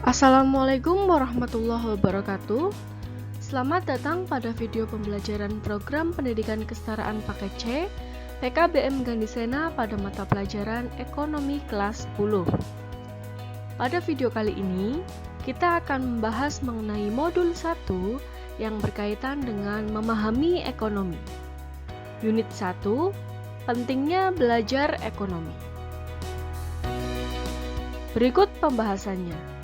Assalamualaikum warahmatullahi wabarakatuh. Selamat datang pada video pembelajaran program pendidikan kesetaraan paket C PKBM Gandhisena pada mata pelajaran Ekonomi kelas 10. Pada video kali ini, kita akan membahas mengenai modul 1 yang berkaitan dengan memahami ekonomi. Unit 1, pentingnya belajar ekonomi. Berikut pembahasannya.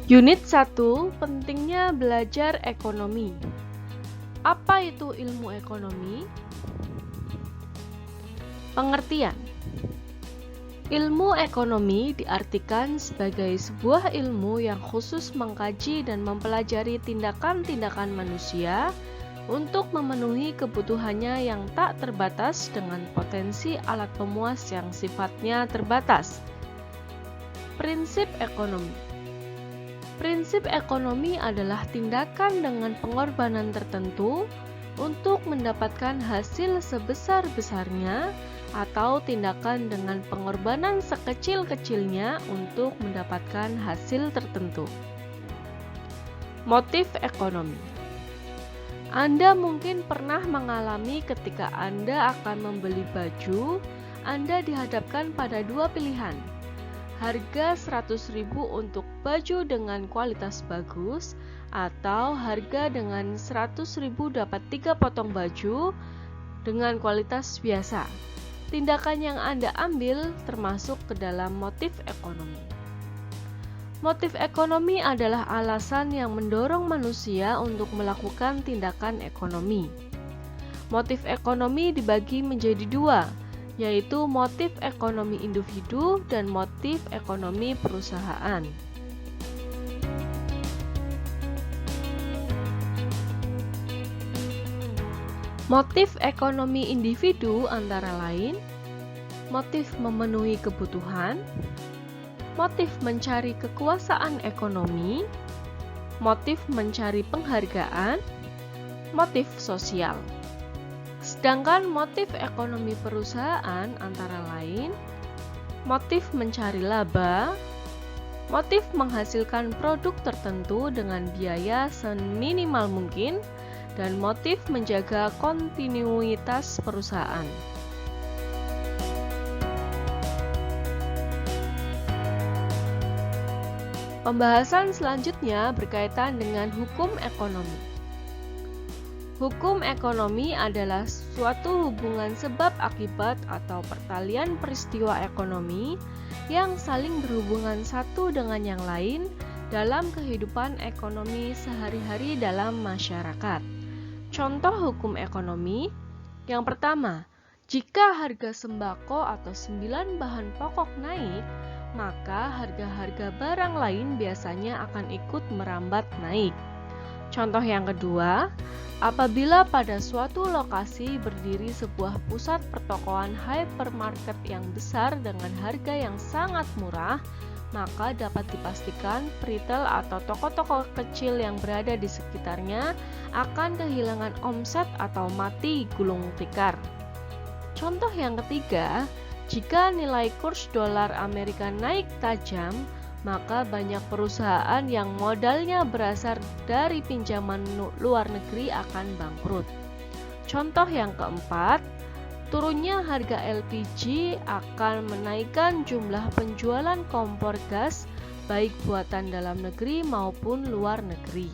Unit 1, pentingnya belajar ekonomi. Apa itu ilmu ekonomi? Pengertian. Ilmu ekonomi diartikan sebagai sebuah ilmu yang khusus mengkaji dan mempelajari tindakan-tindakan manusia untuk memenuhi kebutuhannya yang tak terbatas dengan potensi alat pemuas yang sifatnya terbatas. Prinsip ekonomi. Prinsip ekonomi adalah tindakan dengan pengorbanan tertentu untuk mendapatkan hasil sebesar-besarnya atau tindakan dengan pengorbanan sekecil-kecilnya untuk mendapatkan hasil tertentu. Motif ekonomi. Anda mungkin pernah mengalami ketika Anda akan membeli baju, Anda dihadapkan pada dua pilihan. Harga 100.000 untuk baju dengan kualitas bagus atau harga dengan 100.000 dapat 3 potong baju dengan kualitas biasa. Tindakan yang Anda ambil termasuk ke dalam motif ekonomi. Motif ekonomi adalah alasan yang mendorong manusia untuk melakukan tindakan ekonomi. Motif ekonomi dibagi menjadi dua, yaitu motif ekonomi individu dan motif ekonomi perusahaan. Motif ekonomi individu antara lain motif memenuhi kebutuhan, motif mencari kekuasaan ekonomi, motif mencari penghargaan, motif sosial. Sedangkan motif ekonomi perusahaan antara lain motif mencari laba, motif menghasilkan produk tertentu dengan biaya seminimal mungkin, dan motif menjaga kontinuitas perusahaan. Pembahasan selanjutnya berkaitan dengan hukum ekonomi. Hukum ekonomi adalah suatu hubungan sebab akibat atau pertalian peristiwa ekonomi yang saling berhubungan satu dengan yang lain dalam kehidupan ekonomi sehari-hari dalam masyarakat. Contoh hukum ekonomi, yang pertama, jika harga sembako atau 9 bahan pokok naik, maka harga-harga barang lain biasanya akan ikut merambat naik. Contoh yang kedua, apabila pada suatu lokasi berdiri sebuah pusat pertokoan hypermarket yang besar dengan harga yang sangat murah, maka dapat dipastikan peritel atau toko-toko kecil yang berada di sekitarnya akan kehilangan omset atau mati gulung tikar. Contoh yang ketiga, jika nilai kurs dolar Amerika naik tajam, maka banyak perusahaan yang modalnya berasal dari pinjaman luar negeri akan bangkrut. Contoh yang keempat, turunnya harga LPG akan menaikkan jumlah penjualan kompor gas baik buatan dalam negeri maupun luar negeri.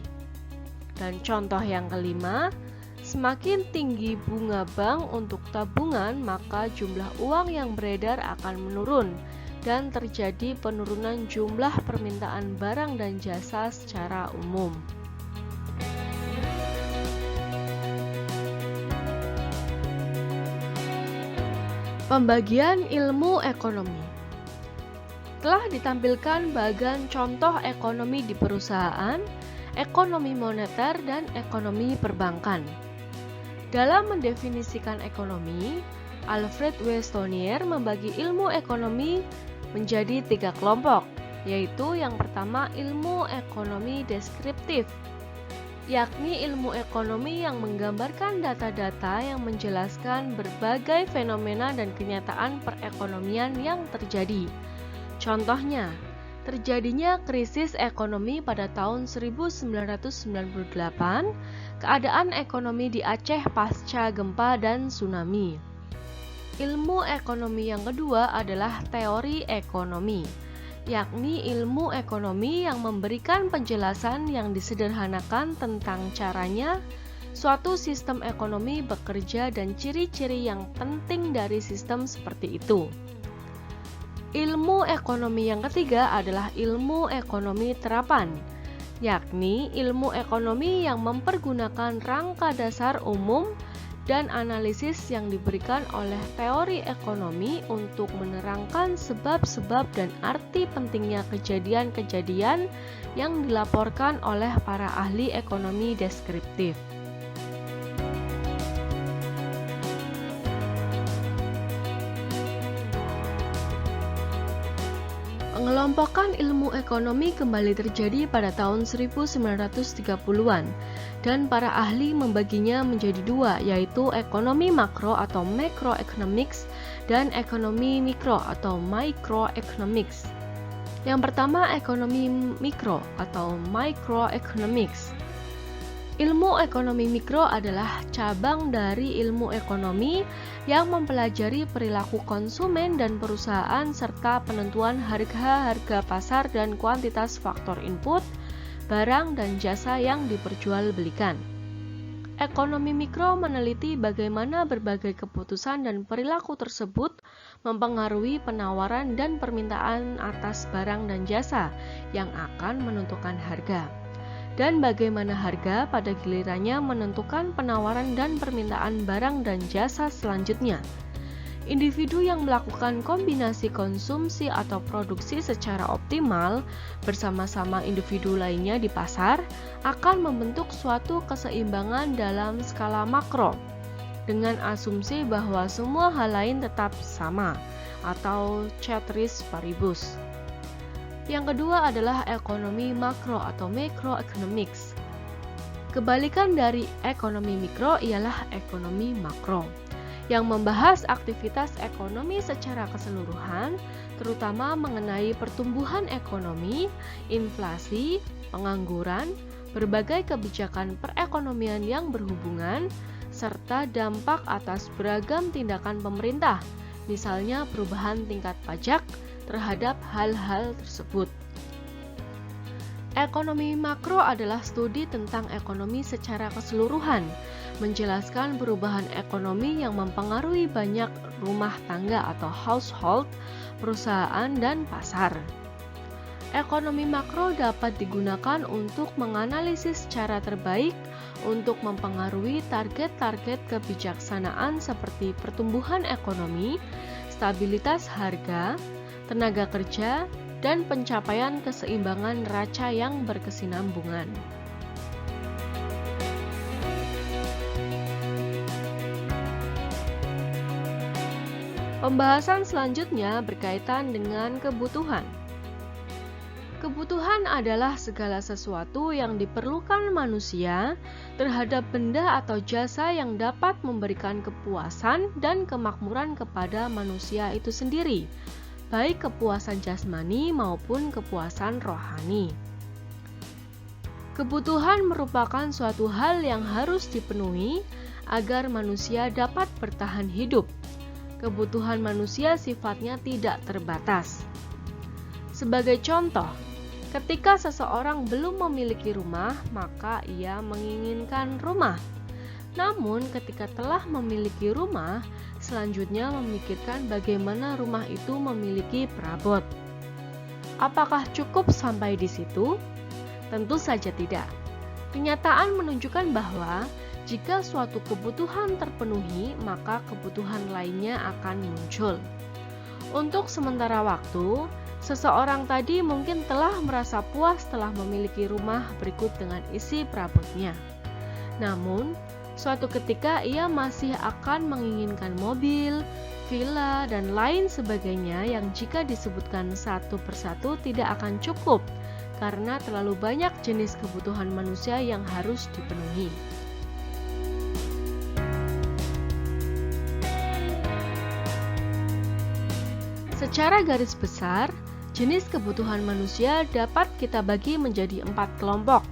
Dan contoh yang kelima, semakin tinggi bunga bank untuk tabungan, maka jumlah uang yang beredar akan menurun dan terjadi penurunan jumlah permintaan barang dan jasa secara umum. Pembagian ilmu ekonomi. Telah ditampilkan bagian contoh ekonomi di perusahaan, ekonomi moneter, dan ekonomi perbankan. Dalam mendefinisikan ekonomi, Alfred W. Stonier membagi ilmu ekonomi menjadi 3 kelompok, yaitu yang pertama ilmu ekonomi deskriptif, yakni ilmu ekonomi yang menggambarkan data-data yang menjelaskan berbagai fenomena dan kenyataan perekonomian yang terjadi. Contohnya, terjadinya krisis ekonomi pada tahun 1998, keadaan ekonomi di Aceh pasca gempa dan tsunami. Ilmu ekonomi yang kedua adalah teori ekonomi, yakni ilmu ekonomi yang memberikan penjelasan yang disederhanakan tentang caranya suatu sistem ekonomi bekerja dan ciri-ciri yang penting dari sistem seperti itu. Ilmu ekonomi yang ketiga adalah ilmu ekonomi terapan, yakni ilmu ekonomi yang mempergunakan rangka dasar umum dan analisis yang diberikan oleh teori ekonomi untuk menerangkan sebab-sebab dan arti pentingnya kejadian-kejadian yang dilaporkan oleh para ahli ekonomi deskriptif. Pengelompokan ilmu ekonomi kembali terjadi pada tahun 1930-an dan para ahli membaginya menjadi dua, yaitu ekonomi makro atau macroeconomics dan ekonomi mikro atau microeconomics. Yang pertama, ekonomi mikro atau microeconomics. Ilmu ekonomi mikro adalah cabang dari ilmu ekonomi yang mempelajari perilaku konsumen dan perusahaan serta penentuan harga pasar dan kuantitas faktor input, barang dan jasa yang diperjualbelikan. Ekonomi mikro meneliti bagaimana berbagai keputusan dan perilaku tersebut mempengaruhi penawaran dan permintaan atas barang dan jasa yang akan menentukan harga, dan bagaimana harga pada gilirannya menentukan penawaran dan permintaan barang dan jasa selanjutnya. Individu yang melakukan kombinasi konsumsi atau produksi secara optimal bersama-sama individu lainnya di pasar akan membentuk suatu keseimbangan dalam skala makro dengan asumsi bahwa semua hal lain tetap sama atau ceteris paribus. Yang kedua adalah ekonomi makro atau macroeconomics. Kebalikan dari ekonomi mikro ialah ekonomi makro, yang membahas aktivitas ekonomi secara keseluruhan, terutama mengenai pertumbuhan ekonomi, inflasi, pengangguran, berbagai kebijakan perekonomian yang berhubungan, serta dampak atas beragam tindakan pemerintah, misalnya perubahan tingkat pajak, terhadap hal-hal tersebut. Ekonomi makro adalah studi tentang ekonomi secara keseluruhan, menjelaskan perubahan ekonomi yang mempengaruhi banyak rumah tangga atau household, perusahaan, dan pasar. Ekonomi makro dapat digunakan untuk menganalisis cara terbaik untuk mempengaruhi target-target kebijaksanaan seperti pertumbuhan ekonomi, stabilitas harga, tenaga kerja, dan pencapaian keseimbangan neraca yang berkesinambungan. Pembahasan selanjutnya berkaitan dengan kebutuhan. Kebutuhan adalah segala sesuatu yang diperlukan manusia terhadap benda atau jasa yang dapat memberikan kepuasan dan kemakmuran kepada manusia itu sendiri, baik kepuasan jasmani maupun kepuasan rohani. Kebutuhan merupakan suatu hal yang harus dipenuhi agar manusia dapat bertahan hidup. Kebutuhan manusia sifatnya tidak terbatas. Sebagai contoh, ketika seseorang belum memiliki rumah, maka ia menginginkan rumah. Namun, ketika telah memiliki rumah, selanjutnya memikirkan bagaimana rumah itu memiliki perabot. Apakah cukup sampai di situ? Tentu saja tidak. Kenyataan menunjukkan bahwa jika suatu kebutuhan terpenuhi, maka kebutuhan lainnya akan muncul. Untuk sementara waktu, seseorang tadi mungkin telah merasa puas setelah memiliki rumah berikut dengan isi perabotnya. Namun, suatu ketika ia masih akan menginginkan mobil, villa, dan lain sebagainya yang jika disebutkan satu persatu tidak akan cukup karena terlalu banyak jenis kebutuhan manusia yang harus dipenuhi. Secara garis besar, jenis kebutuhan manusia dapat kita bagi menjadi 4 kelompok,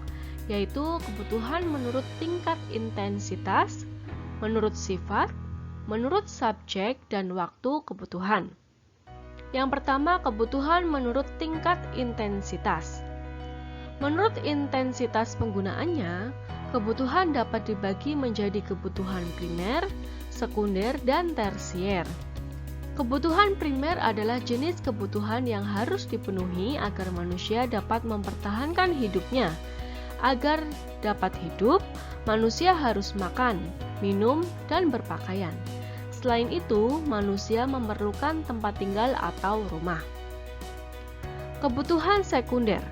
yaitu kebutuhan menurut tingkat intensitas, menurut sifat, menurut subjek, dan waktu kebutuhan. Yang pertama, kebutuhan menurut tingkat intensitas. Menurut intensitas penggunaannya, kebutuhan dapat dibagi menjadi kebutuhan primer, sekunder, dan tersier. Kebutuhan primer adalah jenis kebutuhan yang harus dipenuhi agar manusia dapat mempertahankan hidupnya. Agar dapat hidup, manusia harus makan, minum, dan berpakaian. Selain itu, manusia memerlukan tempat tinggal atau rumah. Kebutuhan sekunder.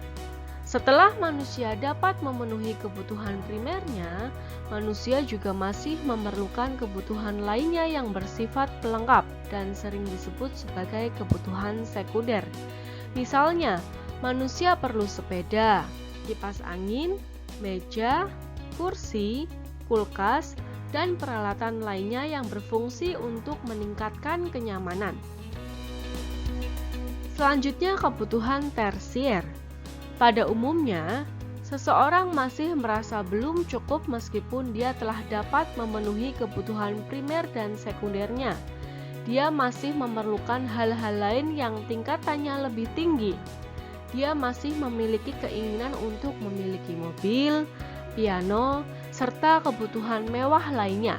Setelah manusia dapat memenuhi kebutuhan primernya, manusia juga masih memerlukan kebutuhan lainnya yang bersifat pelengkap dan sering disebut sebagai kebutuhan sekunder. Misalnya, manusia perlu sepeda, kipas angin, meja, kursi, kulkas, dan peralatan lainnya yang berfungsi untuk meningkatkan kenyamanan. Selanjutnya, kebutuhan tersier. Pada umumnya, seseorang masih merasa belum cukup meskipun dia telah dapat memenuhi kebutuhan primer dan sekundernya. Dia masih memerlukan hal-hal lain yang tingkatannya lebih tinggi. Dia masih memiliki keinginan untuk memiliki mobil, piano, serta kebutuhan mewah lainnya.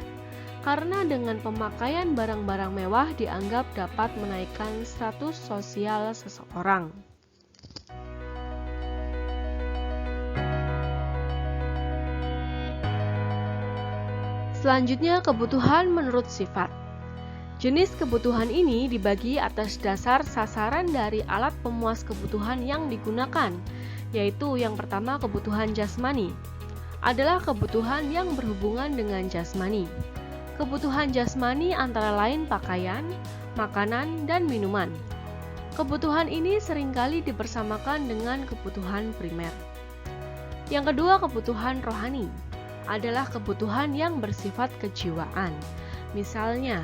Karena dengan pemakaian barang-barang mewah dianggap dapat menaikkan status sosial seseorang. Selanjutnya, kebutuhan menurut sifat. Jenis kebutuhan ini dibagi atas dasar sasaran dari alat pemuas kebutuhan yang digunakan, yaitu yang pertama kebutuhan jasmani, adalah kebutuhan yang berhubungan dengan jasmani. Kebutuhan jasmani antara lain pakaian, makanan, dan minuman. Kebutuhan ini seringkali dipersamakan dengan kebutuhan primer. Yang kedua, kebutuhan rohani, adalah kebutuhan yang bersifat kejiwaan. Misalnya,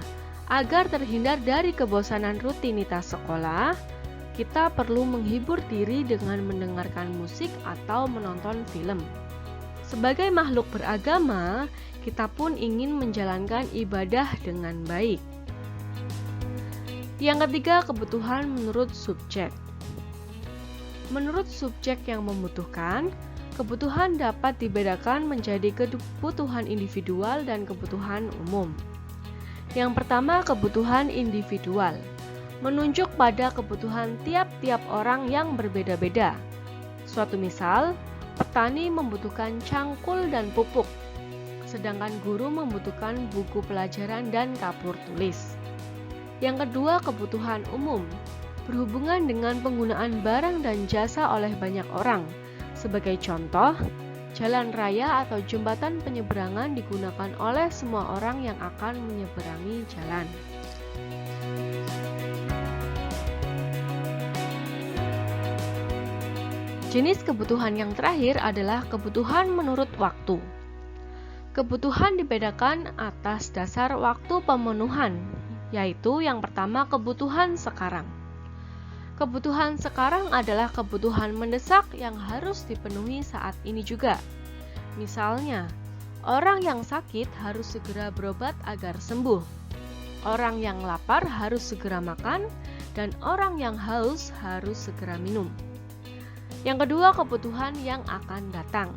agar terhindar dari kebosanan rutinitas sekolah, kita perlu menghibur diri dengan mendengarkan musik atau menonton film. Sebagai makhluk beragama, kita pun ingin menjalankan ibadah dengan baik. Yang ketiga, kebutuhan menurut subjek. Menurut subjek yang membutuhkan, kebutuhan dapat dibedakan menjadi kebutuhan individual dan kebutuhan umum. Yang pertama, kebutuhan individual, menunjuk pada kebutuhan tiap-tiap orang yang berbeda-beda. Suatu misal, petani membutuhkan cangkul dan pupuk, sedangkan guru membutuhkan buku pelajaran dan kapur tulis. Yang kedua, kebutuhan umum, berhubungan dengan penggunaan barang dan jasa oleh banyak orang. Sebagai contoh, jalan raya atau jembatan penyeberangan digunakan oleh semua orang yang akan menyeberangi jalan. Jenis kebutuhan yang terakhir adalah kebutuhan menurut waktu. Kebutuhan dibedakan atas dasar waktu pemenuhan, yaitu yang pertama kebutuhan sekarang. Kebutuhan sekarang adalah kebutuhan mendesak yang harus dipenuhi saat ini juga. Misalnya, orang yang sakit harus segera berobat agar sembuh. Orang yang lapar harus segera makan, dan orang yang haus harus segera minum. Yang kedua, kebutuhan yang akan datang.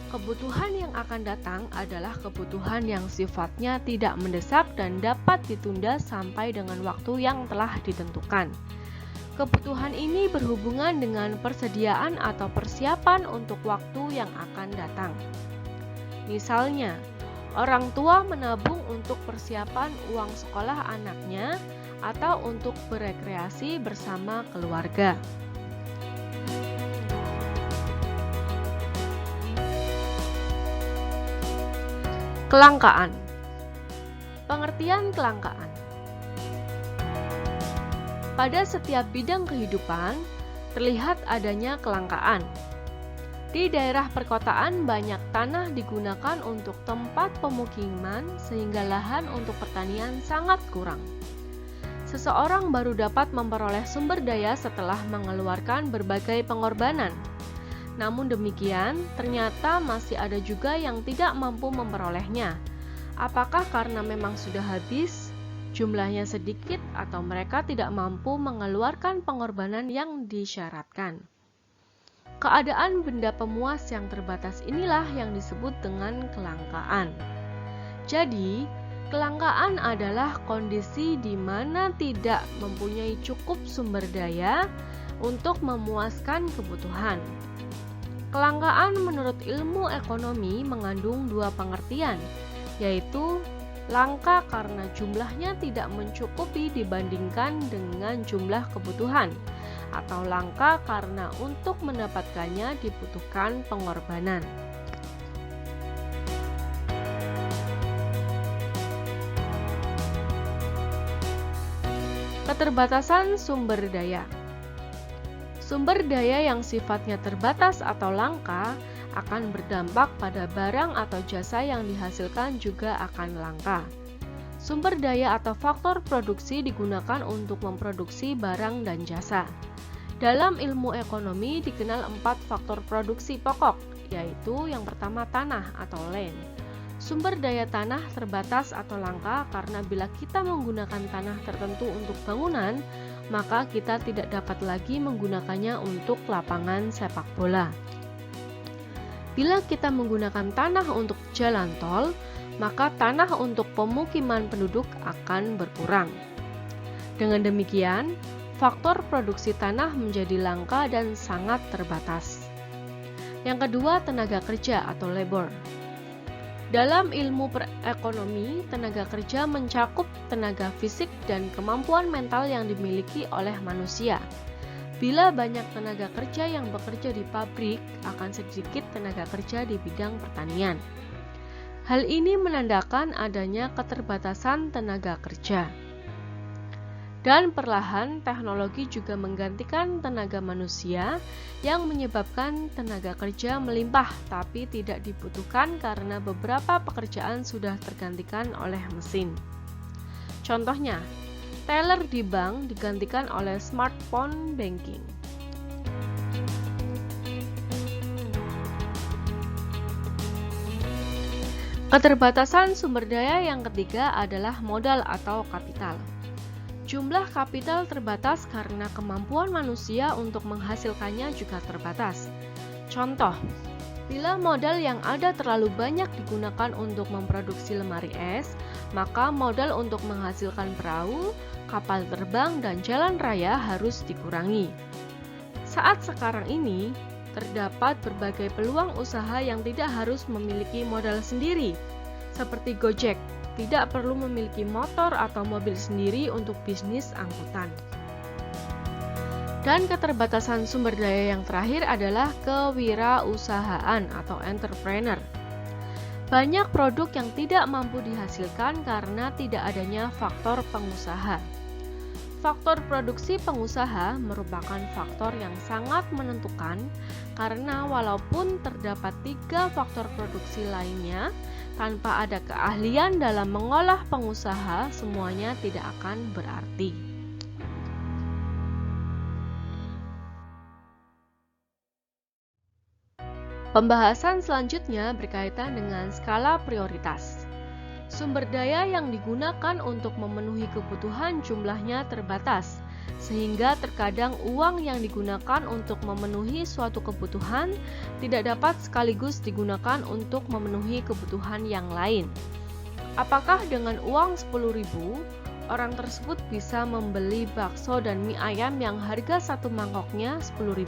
Kebutuhan yang akan datang adalah kebutuhan yang sifatnya tidak mendesak dan dapat ditunda sampai dengan waktu yang telah ditentukan. Kebutuhan ini berhubungan dengan persediaan atau persiapan untuk waktu yang akan datang. Misalnya, orang tua menabung untuk persiapan uang sekolah anaknya atau untuk berekreasi bersama keluarga. Kelangkaan. Pengertian kelangkaan. Pada setiap bidang kehidupan, terlihat adanya kelangkaan. Di daerah perkotaan banyak tanah digunakan untuk tempat pemukiman sehingga lahan untuk pertanian sangat kurang. Seseorang baru dapat memperoleh sumber daya setelah mengeluarkan berbagai pengorbanan. Namun demikian, ternyata masih ada juga yang tidak mampu memperolehnya. Apakah karena memang sudah habis, jumlahnya sedikit, atau mereka tidak mampu mengeluarkan pengorbanan yang disyaratkan? Keadaan benda pemuas yang terbatas inilah yang disebut dengan kelangkaan. Jadi, kelangkaan adalah kondisi di mana tidak mempunyai cukup sumber daya untuk memuaskan kebutuhan. Kelangkaan menurut ilmu ekonomi mengandung dua pengertian, yaitu langka karena jumlahnya tidak mencukupi dibandingkan dengan jumlah kebutuhan, atau langka karena untuk mendapatkannya dibutuhkan pengorbanan. Keterbatasan sumber daya. Sumber daya yang sifatnya terbatas atau langka akan berdampak pada barang atau jasa yang dihasilkan juga akan langka. Sumber daya atau faktor produksi digunakan untuk memproduksi barang dan jasa. Dalam ilmu ekonomi dikenal 4 faktor produksi pokok, yaitu yang pertama tanah atau land. Sumber daya tanah terbatas atau langka karena bila kita menggunakan tanah tertentu untuk bangunan, maka kita tidak dapat lagi menggunakannya untuk lapangan sepak bola. Bila kita menggunakan tanah untuk jalan tol, maka tanah untuk pemukiman penduduk akan berkurang. Dengan demikian, faktor produksi tanah menjadi langka dan sangat terbatas. Yang kedua, tenaga kerja atau labor. Dalam ilmu ekonomi, tenaga kerja mencakup tenaga fisik dan kemampuan mental yang dimiliki oleh manusia. Bila banyak tenaga kerja yang bekerja di pabrik, akan sedikit tenaga kerja di bidang pertanian. Hal ini menandakan adanya keterbatasan tenaga kerja. Dan perlahan teknologi juga menggantikan tenaga manusia yang menyebabkan tenaga kerja melimpah tapi tidak dibutuhkan karena beberapa pekerjaan sudah tergantikan oleh mesin. Contohnya, teller di bank digantikan oleh smartphone banking. Keterbatasan sumber daya yang ketiga adalah modal atau kapital. Jumlah kapital terbatas karena kemampuan manusia untuk menghasilkannya juga terbatas. Contoh, bila modal yang ada terlalu banyak digunakan untuk memproduksi lemari es, maka modal untuk menghasilkan perahu, kapal terbang, dan jalan raya harus dikurangi. Saat sekarang ini, terdapat berbagai peluang usaha yang tidak harus memiliki modal sendiri, seperti Gojek. Tidak perlu memiliki motor atau mobil sendiri untuk bisnis angkutan. Dan keterbatasan sumber daya yang terakhir adalah kewirausahaan atau entrepreneur. Banyak produk yang tidak mampu dihasilkan karena tidak adanya faktor pengusaha. Faktor produksi pengusaha merupakan faktor yang sangat menentukan karena walaupun terdapat 3 faktor produksi lainnya, tanpa ada keahlian dalam mengolah pengusaha, semuanya tidak akan berarti. Pembahasan selanjutnya berkaitan dengan skala prioritas. Sumber daya yang digunakan untuk memenuhi kebutuhan jumlahnya terbatas, sehingga terkadang uang yang digunakan untuk memenuhi suatu kebutuhan tidak dapat sekaligus digunakan untuk memenuhi kebutuhan yang lain. Apakah dengan uang 10.000, orang tersebut bisa membeli bakso dan mie ayam yang harga satu mangkoknya 10.000?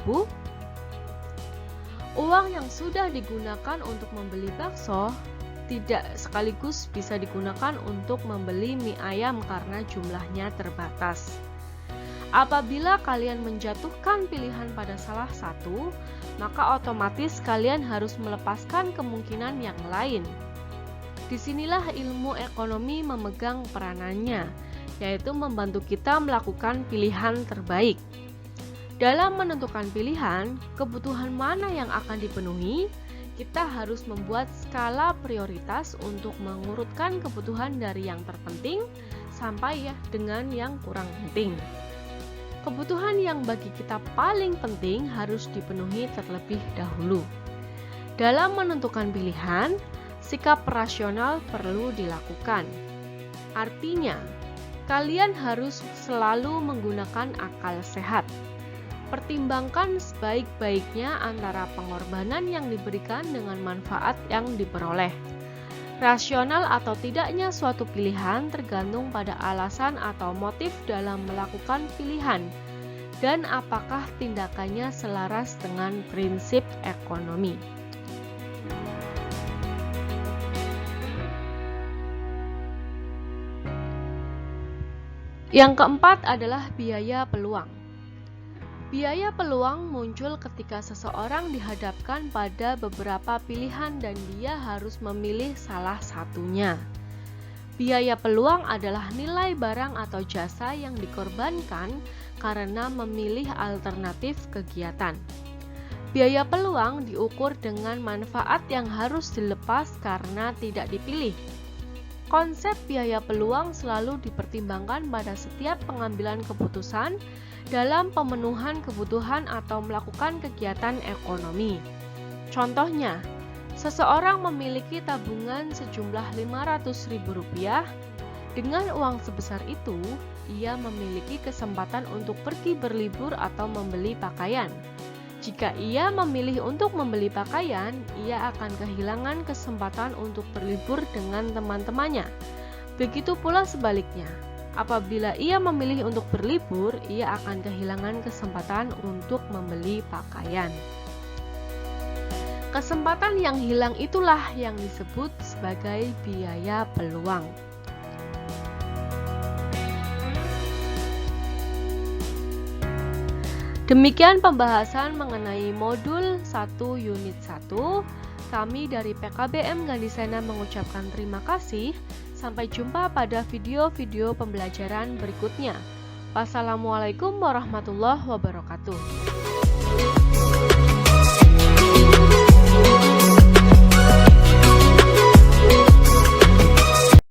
Uang yang sudah digunakan untuk membeli bakso tidak sekaligus bisa digunakan untuk membeli mie ayam karena jumlahnya terbatas. Apabila kalian menjatuhkan pilihan pada salah satu, maka otomatis kalian harus melepaskan kemungkinan yang lain. Disinilah ilmu ekonomi memegang peranannya, yaitu membantu kita melakukan pilihan terbaik. Dalam menentukan pilihan, kebutuhan mana yang akan dipenuhi, kita harus membuat skala prioritas untuk mengurutkan kebutuhan dari yang terpenting sampai dengan yang kurang penting. Kebutuhan yang bagi kita paling penting harus dipenuhi terlebih dahulu. Dalam menentukan pilihan, sikap rasional perlu dilakukan. Artinya, kalian harus selalu menggunakan akal sehat. Pertimbangkan sebaik-baiknya antara pengorbanan yang diberikan dengan manfaat yang diperoleh. Rasional atau tidaknya suatu pilihan tergantung pada alasan atau motif dalam melakukan pilihan, dan apakah tindakannya selaras dengan prinsip ekonomi. Yang keempat adalah biaya peluang. Biaya peluang muncul ketika seseorang dihadapkan pada beberapa pilihan dan dia harus memilih salah satunya. Biaya peluang adalah nilai barang atau jasa yang dikorbankan karena memilih alternatif kegiatan. Biaya peluang diukur dengan manfaat yang harus dilepas karena tidak dipilih. Konsep biaya peluang selalu dipertimbangkan pada setiap pengambilan keputusan dalam pemenuhan kebutuhan atau melakukan kegiatan ekonomi. Contohnya, seseorang memiliki tabungan sejumlah Rp500.000. Dengan uang sebesar itu, ia memiliki kesempatan untuk pergi berlibur atau membeli pakaian. Jika ia memilih untuk membeli pakaian, ia akan kehilangan kesempatan untuk berlibur dengan teman-temannya. Begitu pula sebaliknya, apabila ia memilih untuk berlibur, ia akan kehilangan kesempatan untuk membeli pakaian. Kesempatan yang hilang itulah yang disebut sebagai biaya peluang. Demikian pembahasan mengenai modul 1 unit 1. Kami dari PKBM Gandhisena mengucapkan terima kasih. Sampai jumpa pada video-video pembelajaran berikutnya. Wassalamualaikum warahmatullahi wabarakatuh.